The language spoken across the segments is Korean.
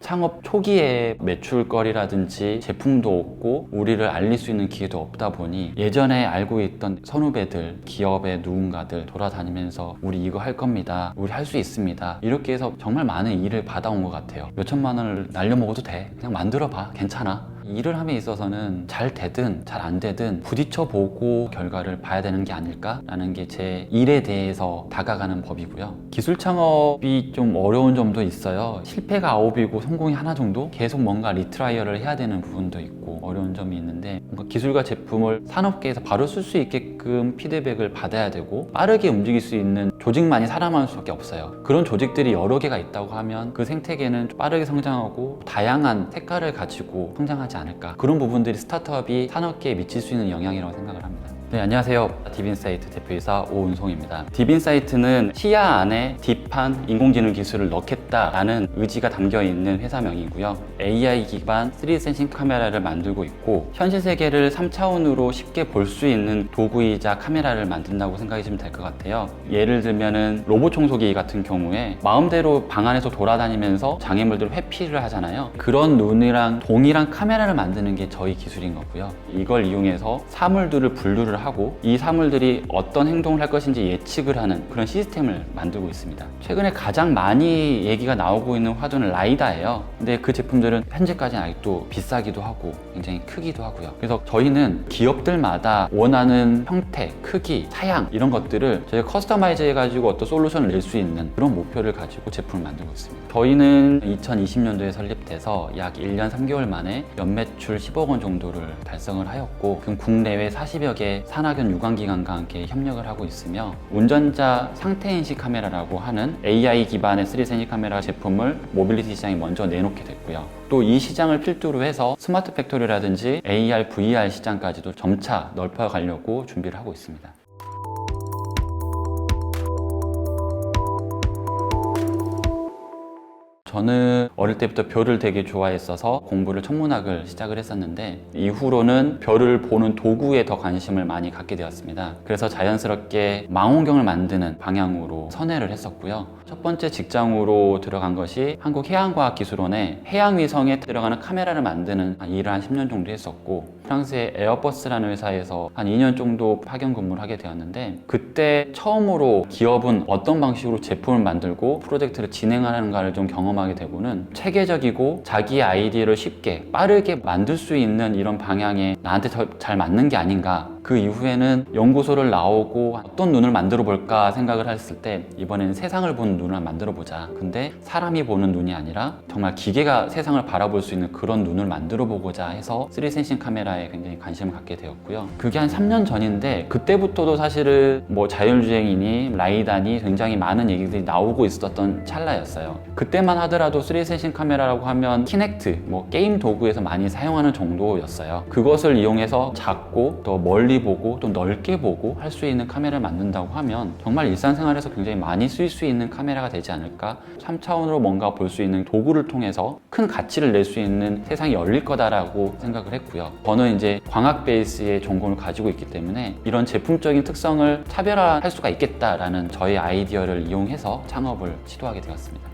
창업 초기에 매출거리라든지 제품도 없고 우리를 알릴 수 있는 기회도 없다 보니 예전에 알고 있던 선후배들, 기업의 누군가들 돌아다니면서 우리 이거 할 겁니다, 우리 할 수 있습니다, 이렇게 해서 정말 많은 일을 받아온 것 같아요. 몇 천만 원을 날려먹어도 돼, 그냥 만들어봐, 괜찮아. 일을 함에 있어서는 잘 되든 잘 안 되든 부딪혀보고 결과를 봐야 되는 게 아닐까라는 게 제 일에 대해서 다가가는 법이고요. 기술 창업이 좀 어려운 점도 있어요. 실패가 9이고 성공이 하나 정도? 계속 뭔가 리트라이어를 해야 되는 부분도 있고 어려운 점이 있는데, 뭔가 기술과 제품을 산업계에서 바로 쓸 수 있게끔 피드백을 받아야 되고 빠르게 움직일 수 있는 조직만이 살아남을 수밖에 없어요. 그런 조직들이 여러 개가 있다고 하면 그 생태계는 빠르게 성장하고 다양한 색깔을 가지고 성장하지 않을까. 그런 부분들이 스타트업이 산업계에 미칠 수 있는 영향이라고 생각을 합니다. 네, 안녕하세요. 딥인사이트 대표이사 오은송입니다. 딥인사이트는 시야 안에 딥한 인공지능 기술을 넣겠다라는 의지가 담겨있는 회사명이고요. AI 기반 3D 센싱 카메라를 만들고 있고, 현실 세계를 3차원으로 쉽게 볼 수 있는 도구이자 카메라를 만든다고 생각하시면 될 것 같아요. 예를 들면은 로봇 청소기 같은 경우에 마음대로 방 안에서 돌아다니면서 장애물들을 회피를 하잖아요. 그런 눈이랑 동일한 카메라를 만드는 게 저희 기술인 거고요. 이걸 이용해서 사물들을 분류를 하고 이 사물들이 어떤 행동을 할 것인지 예측을 하는 그런 시스템을 만들고 있습니다. 최근에 가장 많이 얘기가 나오고 있는 화두는 라이다예요. 근데 그 제품들은 현재까지는 아직도 비싸기도 하고 굉장히 크기도 하고요. 그래서 저희는 기업들마다 원하는 형태, 크기, 사양 이런 것들을 저희가 커스터마이즈 해가지고 어떤 솔루션을 낼 수 있는 그런 목표를 가지고 제품을 만들고 있습니다. 저희는 2020년도에 설립돼서 약 1년 3개월 만에 연매출 10억 원 정도를 달성을 하였고, 국내외 40여 개 산학연 유관기관과 함께 협력을 하고 있으며, 운전자 상태인식 카메라라고 하는 AI 기반의 3D 센싱 카메라 제품을 모빌리티 시장에 먼저 내놓게 됐고요. 또 이 시장을 필두로 해서 스마트 팩토리라든지 AR, VR 시장까지도 점차 넓혀가려고 준비를 하고 있습니다. 저는 어릴 때부터 별을 되게 좋아했어서 공부를 천문학을 시작을 했었는데, 이후로는 별을 보는 도구에 더 관심을 많이 갖게 되었습니다. 그래서 자연스럽게 망원경을 만드는 방향으로 선회를 했었고요. 첫 번째 직장으로 들어간 것이 한국해양과학기술원의 해양위성에 들어가는 카메라를 만드는 일을 한 10년 정도 했었고, 프랑스의 에어버스라는 회사에서 한 2년 정도 파견 근무를 하게 되었는데, 그때 처음으로 기업은 어떤 방식으로 제품을 만들고 프로젝트를 진행하는가를 좀 경험하게 되고는 체계적이고 자기의 아이디어를 쉽게 빠르게 만들 수 있는 이런 방향에 나한테 더 잘 맞는 게 아닌가. 그 이후에는 연구소를 나오고 어떤 눈을 만들어 볼까 생각을 했을 때, 이번에는 세상을 보는 눈을 만들어 보자. 근데 사람이 보는 눈이 아니라 정말 기계가 세상을 바라볼 수 있는 그런 눈을 만들어 보고자 해서 3D 센싱 카메라에 굉장히 관심을 갖게 되었고요. 그게 한 3년 전인데, 그때부터도 사실은 뭐 자율주행이니 라이다니 굉장히 많은 얘기들이 나오고 있었던 찰나였어요. 그때만 하더라도 3D 센싱 카메라라고 하면 키넥트, 뭐 게임 도구에서 많이 사용하는 정도였어요. 그것을 이용해서 작고 더 멀리 보고 또 넓게 보고 할 수 있는 카메라를 만든다고 하면 정말 일상생활에서 굉장히 많이 쓸 수 있는 카메라가 되지 않을까. 3차원으로 뭔가 볼 수 있는 도구를 통해서 큰 가치를 낼 수 있는 세상이 열릴 거다라고 생각을 했고요. 저는 이제 광학 베이스의 전공을 가지고 있기 때문에 이런 제품적인 특성을 차별화할 수가 있겠다라는 저의 아이디어를 이용해서 창업을 시도하게 되었습니다.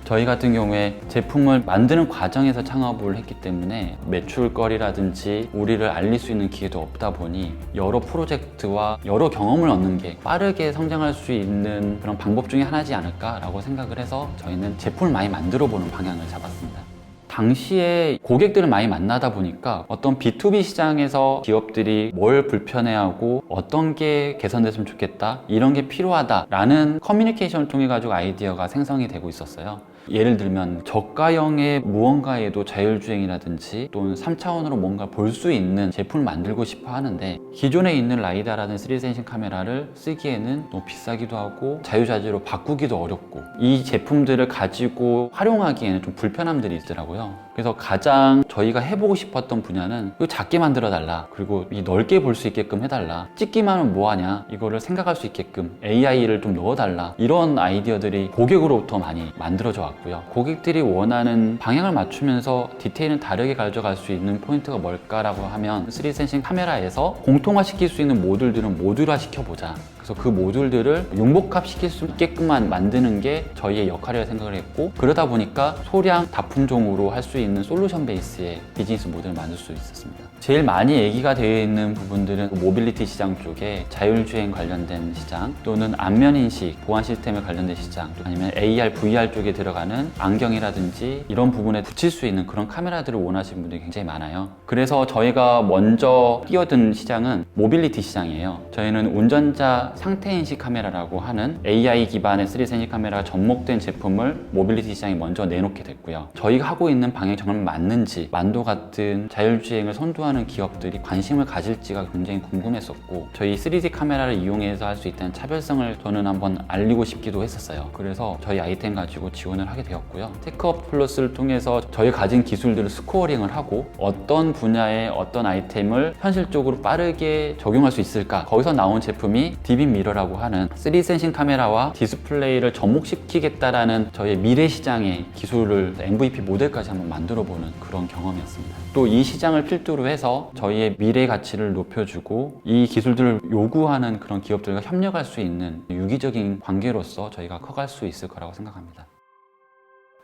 저희 같은 경우에 제품을 만드는 과정에서 창업을 했기 때문에 매출거리라든지 우리를 알릴 수 있는 기회도 없다 보니 여러 프로젝트와 여러 경험을 얻는 게 빠르게 성장할 수 있는 그런 방법 중에 하나지 않을까라고 생각을 해서 저희는 제품을 많이 만들어 보는 방향을 잡았습니다. 당시에 고객들을 많이 만나다 보니까 어떤 B2B 시장에서 기업들이 뭘 불편해하고 어떤 게 개선됐으면 좋겠다, 이런 게 필요하다라는 커뮤니케이션을 통해 가지고 아이디어가 생성이 되고 있었어요. 예를 들면 저가형의 무언가에도 자율주행이라든지 또는 3차원으로 뭔가 볼 수 있는 제품을 만들고 싶어 하는데, 기존에 있는 라이다라는 3D 센싱 카메라를 쓰기에는 너무 비싸기도 하고 자유자재로 바꾸기도 어렵고, 이 제품들을 가지고 활용하기에는 좀 불편함들이 있더라고요. 그래서 가장 저희가 해보고 싶었던 분야는 이거 작게 만들어 달라, 그리고 이 넓게 볼 수 있게끔 해달라, 찍기만 하면 뭐하냐, 이거를 생각할 수 있게끔 AI를 좀 넣어달라, 이런 아이디어들이 고객으로부터 많이 만들어져 왔고요. 고객들이 원하는 방향을 맞추면서 디테일은 다르게 가져갈 수 있는 포인트가 뭘까라고 하면 3D 센싱 카메라에서 공통화시킬 수 있는 모듈들은 모듈화 시켜보자. 그래서 그 모듈들을 융복합시킬 수 있게끔만 만드는 게 저희의 역할이라 생각을 했고, 그러다 보니까 소량 다품종으로 할 수 있는 솔루션 베이스의 비즈니스 모델을 만들 수 있었습니다. 제일 많이 얘기가 되어 있는 부분들은 모빌리티 시장 쪽에 자율주행 관련된 시장, 또는 안면인식, 보안 시스템에 관련된 시장, 아니면 AR, VR 쪽에 들어가는 안경이라든지 이런 부분에 붙일 수 있는 그런 카메라들을 원하시는 분들이 굉장히 많아요. 그래서 저희가 먼저 뛰어든 시장은 모빌리티 시장이에요. 저희는 운전자 상태인식 카메라라고 하는 AI 기반의 3D 센싱 카메라가 접목된 제품을 모빌리티 시장에 먼저 내놓게 됐고요. 저희가 하고 있는 방향이 정말 맞는지, 만도 같은 자율주행을 선도하는 기업들이 관심을 가질지가 굉장히 궁금했었고, 저희 3D 카메라를 이용해서 할 수 있다는 차별성을 저는 한번 알리고 싶기도 했었어요. 그래서 저희 아이템 가지고 지원을 하게 되었고요. 테크업 플러스를 통해서 저희 가진 기술들을 스코어링을 하고 어떤 분야의 어떤 아이템을 현실적으로 빠르게 적용할 수 있을까, 거기서 나온 제품이 디빔 미러라고 하는 3D 센싱 카메라와 디스플레이를 접목시키겠다라는 저희의 미래 시장의 기술을 MVP 모델까지 한번 만들어보는 그런 경험이었습니다. 또 이 시장을 필두로 해서 저희의 미래 가치를 높여주고 이 기술들을 요구하는 그런 기업들과 협력할 수 있는 유기적인 관계로서 저희가 커갈 수 있을 거라고 생각합니다.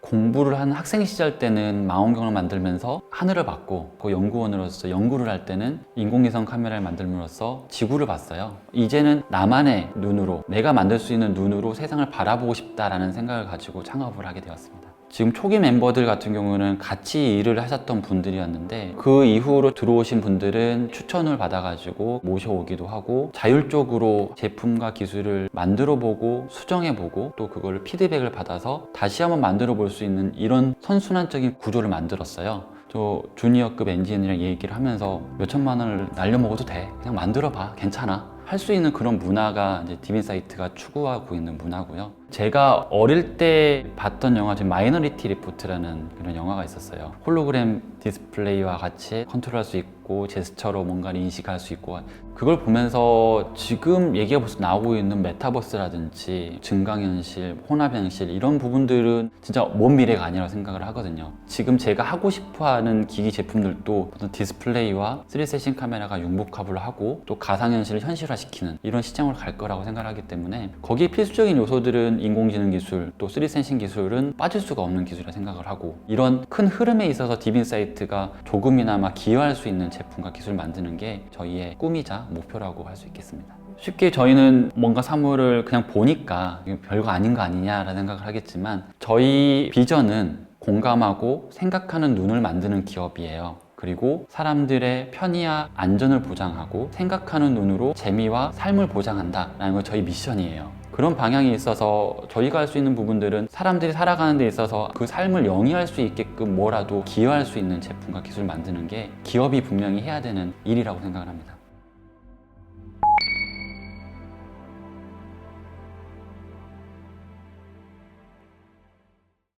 공부를 한 학생 시절 때는 망원경을 만들면서 하늘을 봤고, 그 연구원으로서 연구를 할 때는 인공위성 카메라를 만들므로써 지구를 봤어요. 이제는 나만의 눈으로, 내가 만들 수 있는 눈으로 세상을 바라보고 싶다라는 생각을 가지고 창업을 하게 되었습니다. 지금 초기 멤버들 같은 경우는 같이 일을 하셨던 분들이었는데, 그 이후로 들어오신 분들은 추천을 받아가지고 모셔오기도 하고, 자율적으로 제품과 기술을 만들어보고 수정해보고 또 그걸 피드백을 받아서 다시 한번 만들어 볼 수 있는 이런 선순환적인 구조를 만들었어요. 저 주니어급 엔지니어랑 얘기를 하면서 몇 천만 원을 날려먹어도 돼, 그냥 만들어봐, 괜찮아, 할 수 있는 그런 문화가 이제 디빔사이트가 추구하고 있는 문화고요. 제가 어릴 때 봤던 영화 중에 마이너리티 리포트라는 그런 영화가 있었어요. 홀로그램 디스플레이와 같이 컨트롤할 수 있고 제스처로 뭔가를 인식할 수 있고, 그걸 보면서 지금 얘기가 벌써 나오고 있는 메타버스라든지 증강현실, 혼합현실 이런 부분들은 진짜 먼 미래가 아니라고 생각을 하거든요. 지금 제가 하고 싶어하는 기기 제품들도 어떤 디스플레이와 3D 센싱 카메라가 융복합을 하고 또 가상현실을 현실화시키는 이런 시장으로 갈 거라고 생각을 하기 때문에, 거기에 필수적인 요소들은 인공지능 기술, 또 3D 센싱 기술은 빠질 수가 없는 기술이라 생각을 하고, 이런 큰 흐름에 있어서 디빔사이트가 조금이나마 기여할 수 있는 제품과 기술을 만드는 게 저희의 꿈이자 목표라고 할 수 있겠습니다. 쉽게 저희는 뭔가 사물을 그냥 보니까 별거 아닌 거 아니냐라는 생각을 하겠지만, 저희 비전은 공감하고 생각하는 눈을 만드는 기업이에요. 그리고 사람들의 편의와 안전을 보장하고 생각하는 눈으로 재미와 삶을 보장한다라는 건 저희 미션이에요. 그런 방향이 있어서 저희가 할 수 있는 부분들은 사람들이 살아가는 데 있어서 그 삶을 영위할 수 있게끔 뭐라도 기여할 수 있는 제품과 기술을 만드는 게 기업이 분명히 해야 되는 일이라고 생각을 합니다.